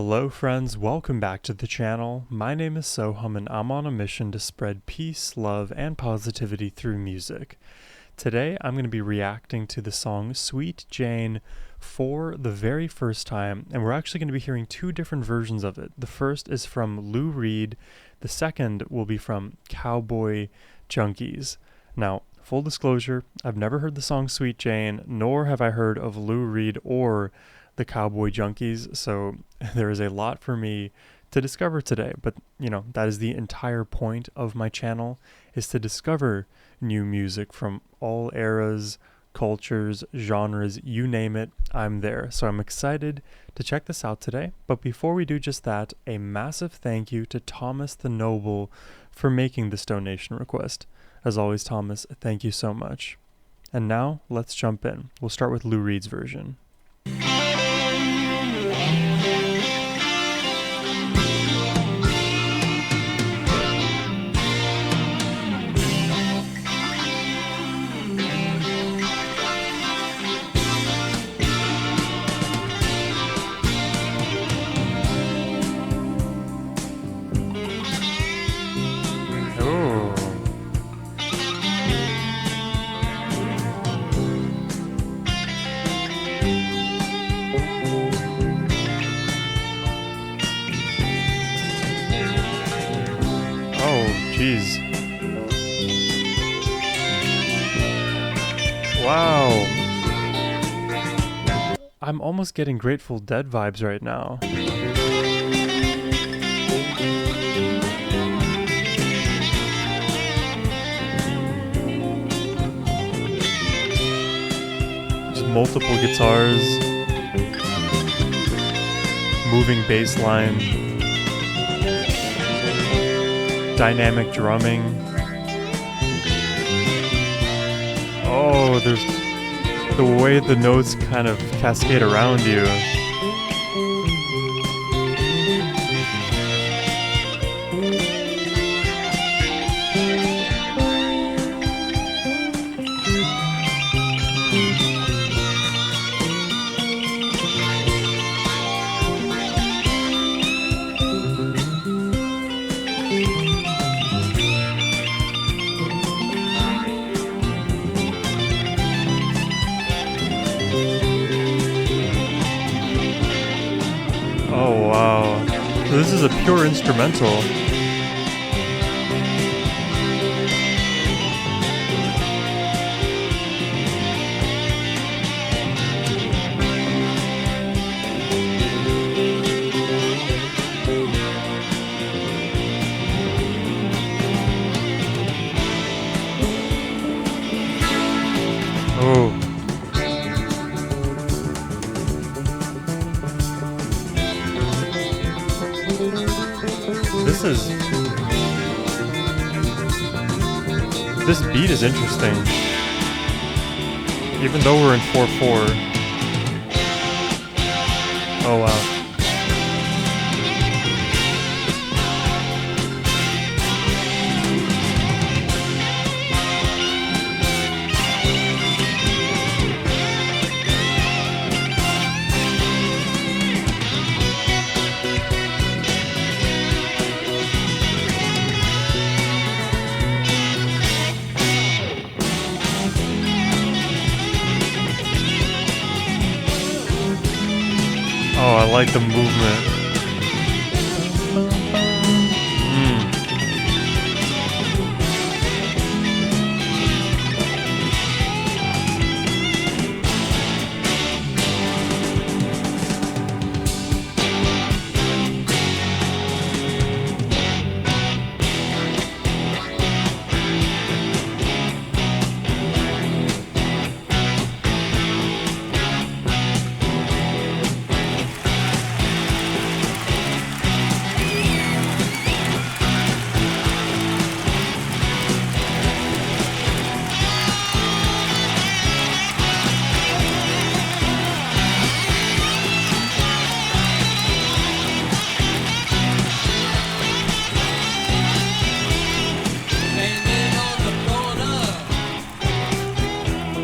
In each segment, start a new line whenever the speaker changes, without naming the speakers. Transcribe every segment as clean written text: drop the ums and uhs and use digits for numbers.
Hello friends, welcome back to the channel. My name is Sohum and I'm on a mission to spread peace, love, and positivity through music. Today I'm going to be reacting to the song Sweet Jane for the very first time, and we're actually going to be hearing two different versions of it. The first is from Lou Reed, the second will be from Cowboy Junkies. Now, full disclosure, I've never heard the song Sweet Jane, nor have I heard of Lou Reed or the Cowboy Junkies, so there is a lot for me to discover today, but that is the entire point of my channel, is to discover new music from all eras, cultures, genres, you name it, I'm there. So I'm excited to check this out today, but before we do just that, a massive thank you to Thomas the Noble for making this donation request. As always, Thomas, thank you so much. And now, let's jump in. We'll start with Lou Reed's version. Jeez. Wow. I'm almost getting Grateful Dead vibes right now. Just multiple guitars, moving bass line, dynamic drumming. Oh, there's the way the notes kind of cascade around you. Oh wow, so this is a pure instrumental. Oh. This beat is interesting, even though we're in 4/4. Oh wow. Oh, I like the movement.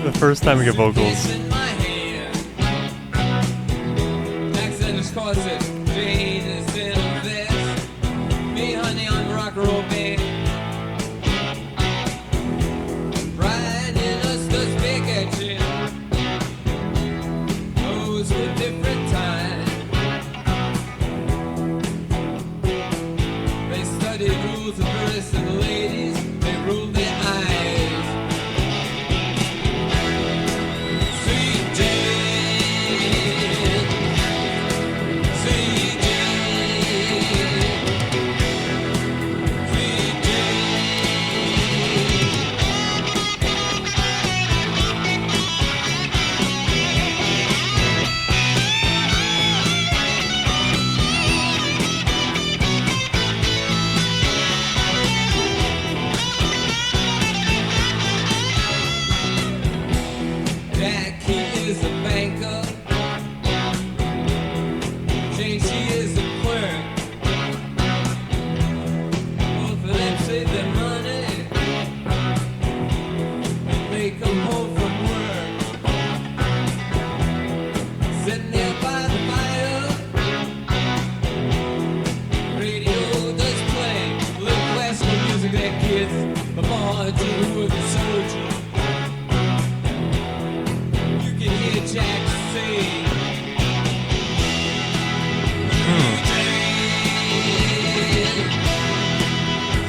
The first time we get vocals.
Accent just cause it. strangers in a vest. Me, honey, on rock and roll band. Brian and us does big action. Those were different times. They studied rules of verse and the ladies, they ruled their eyes. Sweet Jane, sweet Jane, sweet Jackie is a banker. Jane, she is a clerk. Both of them save their money when they come home from work. Sitting there by the fire, radio does play little classical music that kids from Argentina who are the soldier. You can hear Jack say, Sweet Jane,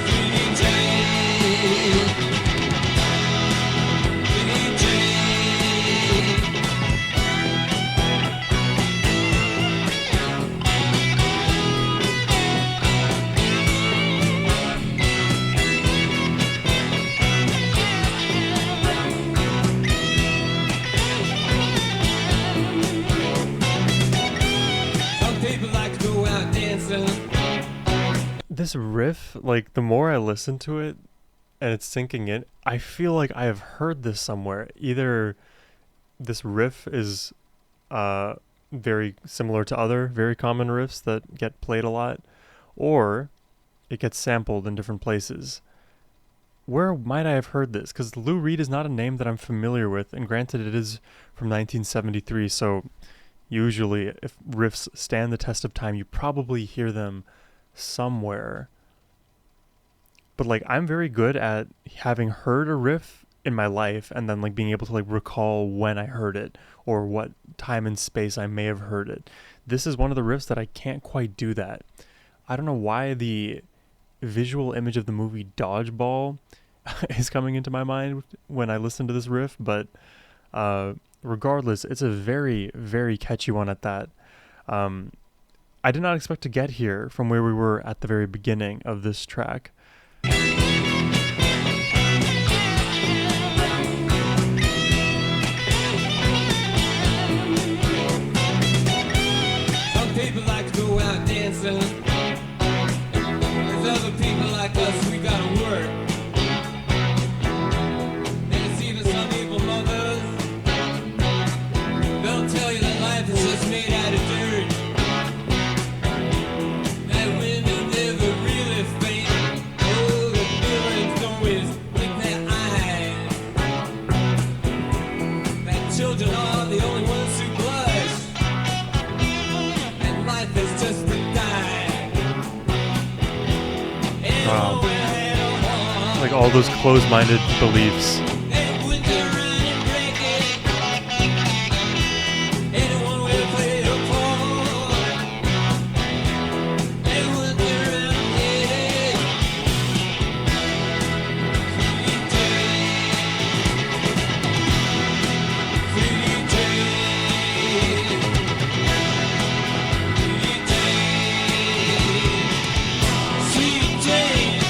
Sweet Jane, Sweet Jane. Some people like to go out dancing.
This riff, like the more I listen to it and it's sinking in, I feel like I have heard this somewhere. Either this riff is very similar to other very common riffs that get played a lot, or it gets sampled in different places. Where might I have heard this? Because Lou Reed is not a name that I'm familiar with, and granted it is from 1973, so usually if riffs stand the test of time, you probably hear them somewhere. But like I'm very good at having heard a riff in my life and then like being able to like recall when I heard it or what time and space I may have heard it. This is one of the riffs that I can't quite do that. I don't know why the visual image of the movie Dodgeball is coming into my mind when I listen to this riff, but regardless, it's a very, very catchy one at that. I did not expect to get here from where we were at the very beginning of this track.
Some people like to go out dancing. There's other people like us, we gotta work. There's even some people mothers. They'll tell you that life is just made out of dirt. That women never really think. Oh, the feelings always blink their eyes. That children are the only ones who blush. And life is just a die.
Wow. Like all those closed-minded beliefs.
Sweet Jane,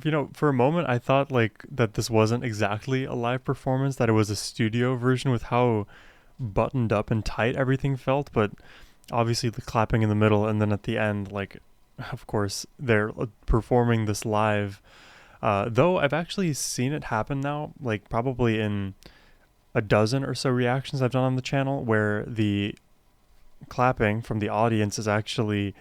You know, for a moment I thought like that this wasn't exactly a live performance, that it was a studio version with how buttoned up and tight everything felt, but obviously the clapping in the middle and then at the end, like, of course they're performing this live. Though I've actually seen it happen now, like probably in a dozen or so reactions I've done on the channel, where the clapping from the audience is actually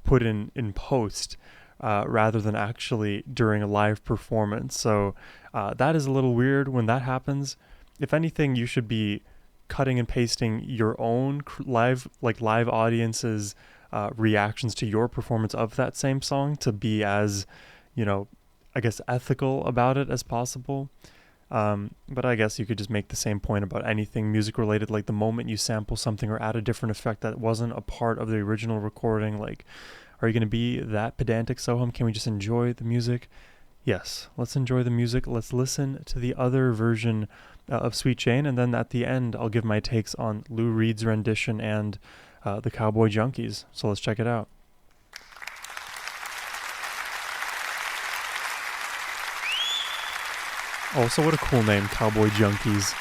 put in post, rather than actually during a live performance. So that is a little weird when that happens. If anything, you should be cutting and pasting your own live audiences reactions to your performance of that same song to be as, you know, I guess ethical about it as possible. But I guess you could just make the same point about anything music related, like the moment you sample something or add a different effect that wasn't a part of the original recording. Like, are you going to be that pedantic, Sohum? Can we just enjoy the music? Yes, let's enjoy the music. Let's listen to the other version of Sweet Jane, and then at the end I'll give my takes on Lou Reed's rendition and the Cowboy Junkies. So let's check it out. Also, what a cool name, Cowboy Junkies.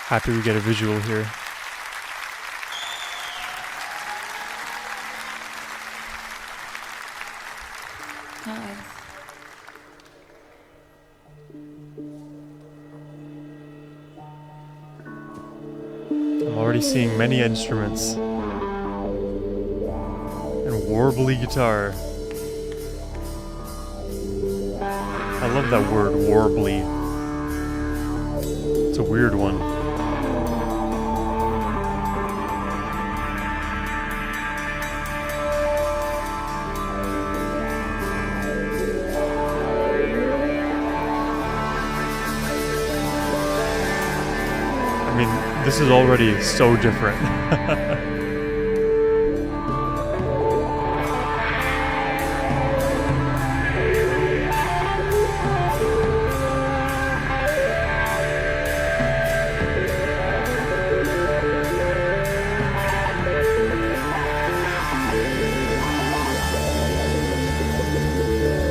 Happy we get a visual here.
Hi.
I'm already seeing many instruments and warbly guitar. I love that word, warbly. It's a weird one. I mean, this is already so different.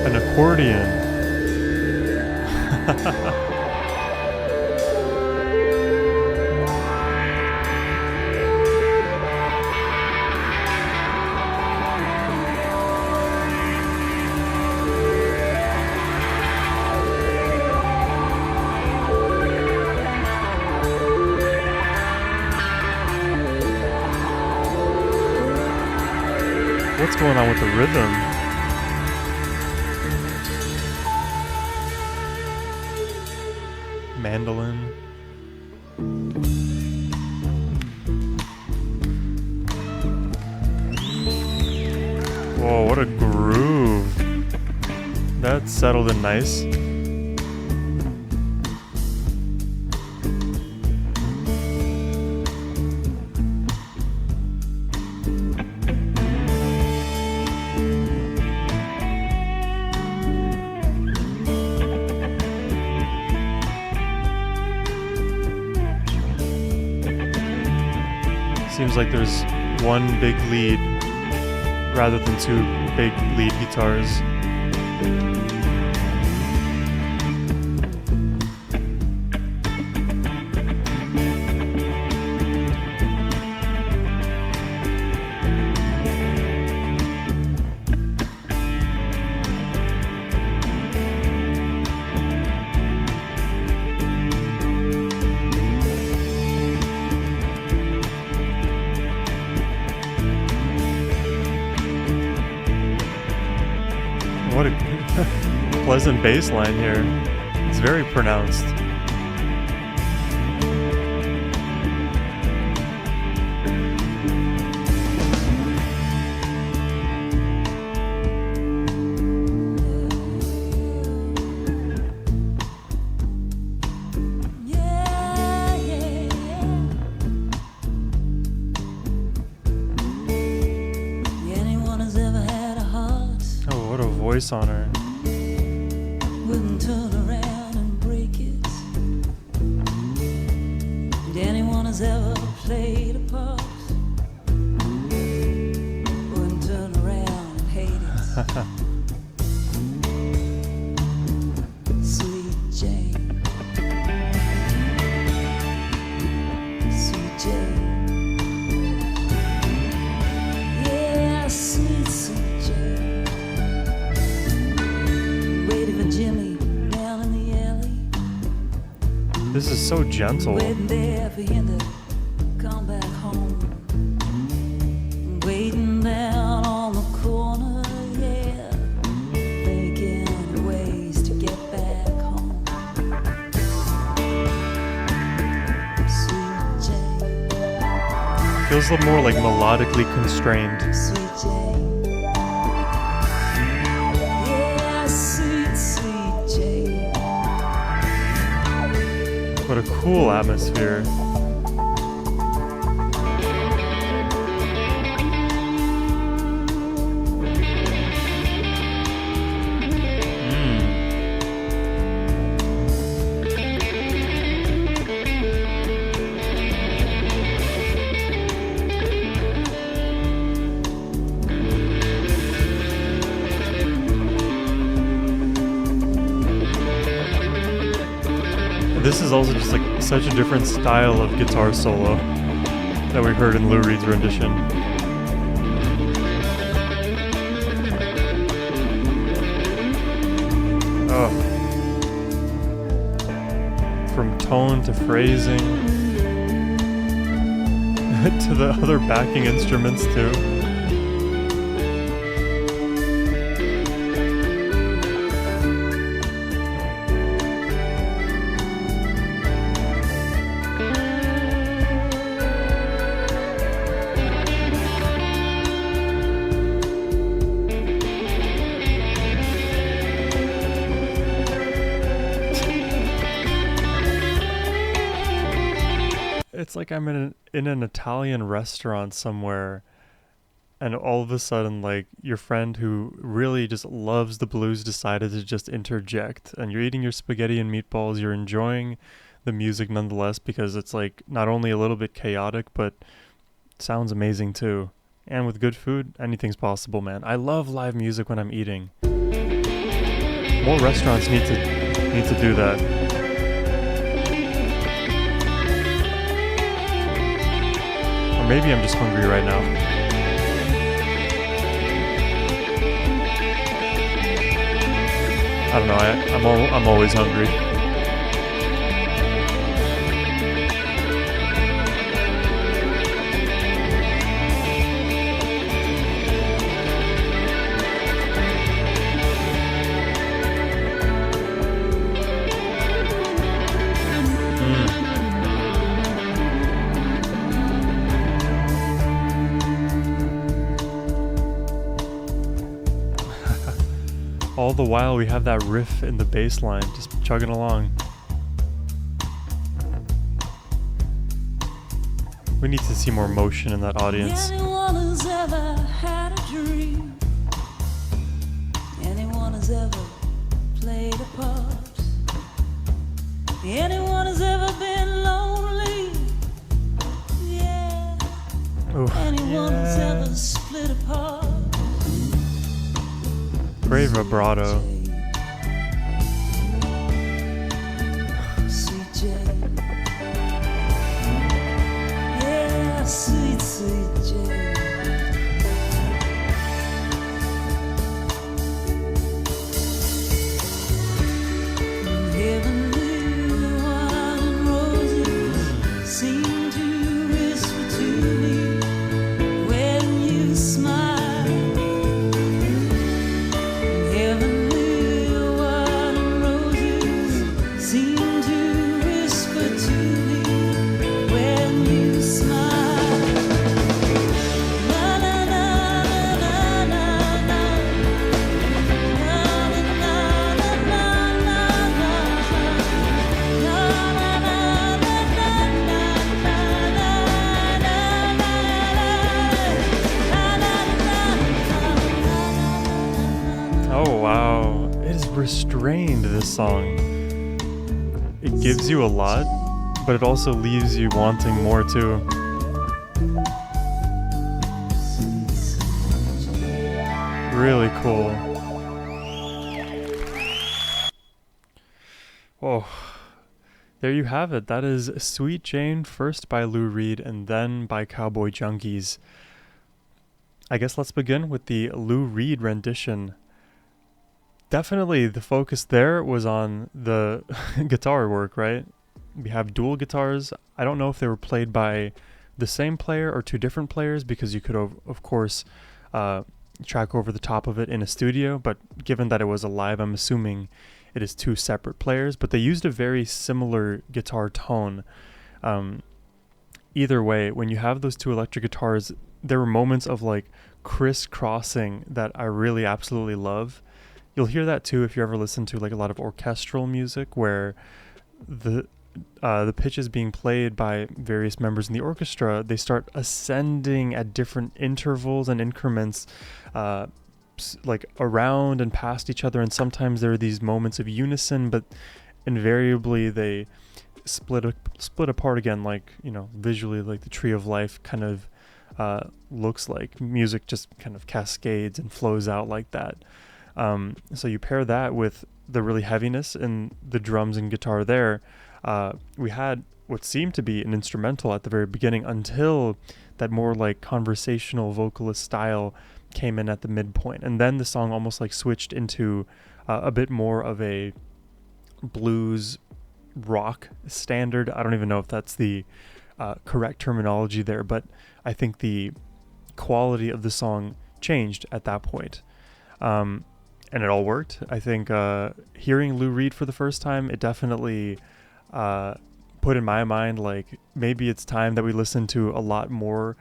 An accordion. What's going on with the rhythm? Mandolin. Whoa, what a groove. That's settled in nice. Seems like there's one big lead rather than two big lead guitars. What a pleasant bass line here. It's very pronounced. Oh, what a voice on her.
Wouldn't turn around and break it.
This is so gentle.
Waiting there for him to come back home. Waiting down on the corner, yeah. Thinking ways to get back home. Sweet Jane,
Feels a little more like melodically constrained.
sweet Jane. Yeah, sweet, sweet Jane.
What a cool atmosphere. This is also just like such a different style of guitar solo that we heard in Lou Reed's rendition. Oh. From tone to phrasing to the other backing instruments too. It's like I'm in an Italian restaurant somewhere, and all of a sudden, like, your friend who really just loves the blues decided to just interject, and you're eating your spaghetti and meatballs, you're enjoying the music nonetheless, because it's like not only a little bit chaotic, but sounds amazing too. And with good food, anything's possible, man. I love live music when I'm eating. More restaurants need to do that. Or maybe I'm just hungry right now. I don't know. I'm always hungry. All the while we have that riff in the bass line just chugging along. We need to see more motion in that audience.
Anyone who's ever had a dream, anyone who's ever played a part, anyone who's ever been lonely, yeah,
Ooh,
anyone who's
yeah.
ever split apart.
Great vibrato.
Sweet Jane, yeah, sweet, sweet Jane. Heavenly wine and roses seem to whisper to me when you smile. Heavenly wine and roses seem to whisper to me when you smile. Na na na na na na na. Na na na na na
Oh wow, it is restrained, this song. It gives you a lot, but it also leaves you wanting more too. Really cool. Oh, there you have it. That is Sweet Jane, first by Lou Reed and then by Cowboy Junkies. I guess let's begin with the Lou Reed rendition. Definitely the focus there was on the guitar work, right? We have dual guitars. I don't know if they were played by the same player or two different players, because you could, of course, track over the top of it in a studio, but given that it was a live, I'm assuming it is two separate players, but they used a very similar guitar tone. Either way, when you have those two electric guitars, there were moments of like crisscrossing that I really absolutely love. You'll hear that too if you ever listen to like a lot of orchestral music, where the pitches being played by various members in the orchestra, they start ascending at different intervals and increments, like around and past each other, and sometimes there are these moments of unison, but invariably they split apart again, like, you know, visually, like the Tree of Life kind of looks like. Music just kind of cascades and flows out like that. So you pair that with the really heaviness in the drums and guitar there. We had what seemed to be an instrumental at the very beginning, until that more like conversational vocalist style came in at the midpoint, and then the song almost like switched into a bit more of a blues rock standard. I don't even know if that's the correct terminology there, but I think the quality of the song changed at that point. And it all worked. I think hearing Lou Reed for the first time, it definitely put in my mind like maybe it's time that we listen to a lot more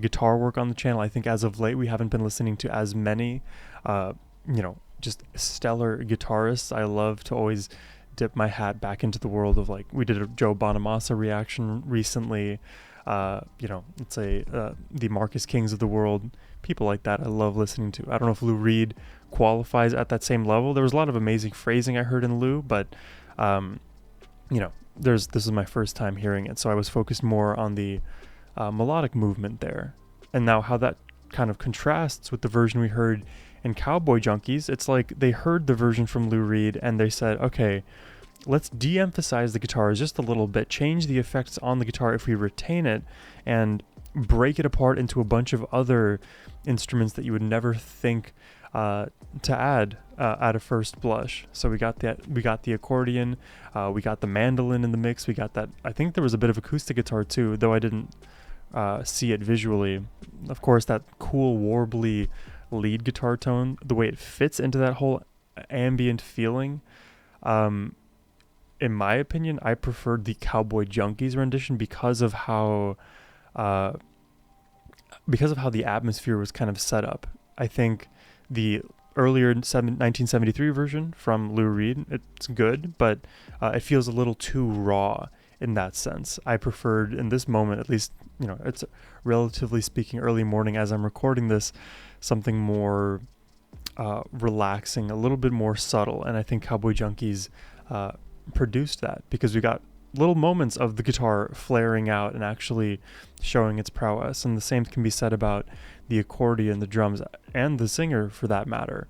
guitar work on the channel. I think as of late we haven't been listening to as many just stellar guitarists. I love to always dip my hat back into the world of, like, we did a Joe Bonamassa reaction recently, let's say the Marcus Kings of the world, people like that I love listening to. I don't know if Lou Reed qualifies at that same level. There was a lot of amazing phrasing I heard in Lou, but this is my first time hearing it, so I was focused more on the melodic movement there. And now how that kind of contrasts with the version we heard in Cowboy Junkies. It's like they heard the version from Lou Reed and they said, okay, let's de-emphasize the guitars just a little bit, change the effects on the guitar if we retain it, and break it apart into a bunch of other instruments that you would never think to add at a first blush. So we got the accordion, we got the mandolin in the mix, we got that, I think there was a bit of acoustic guitar too, though I didn't see it visually. Of course, that cool warbly lead guitar tone, the way it fits into that whole ambient feeling. In my opinion, I preferred the Cowboy Junkies rendition because of how the atmosphere was kind of set up. I think the earlier 1973 version from Lou Reed, it's good, but it feels a little too raw in that sense. I preferred, in this moment at least, it's relatively speaking early morning as I'm recording this, something more relaxing, a little bit more subtle, and I think Cowboy Junkies produced that, because we got little moments of the guitar flaring out and actually showing its prowess. And the same can be said about the accordion, the drums, and the singer for that matter.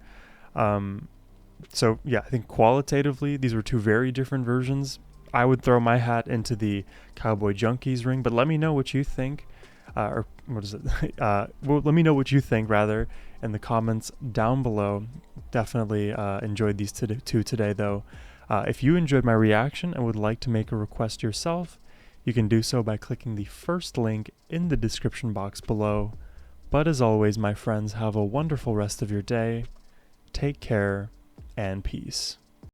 So yeah, I think qualitatively these were two very different versions. I would throw my hat into the Cowboy Junkies ring, but let me know what you think, well, let me know what you think rather in the comments down below. Definitely enjoyed these two today though. If you enjoyed my reaction and would like to make a request yourself, you can do so by clicking the first link in the description box below. But as always, my friends, have a wonderful rest of your day. Take care and peace.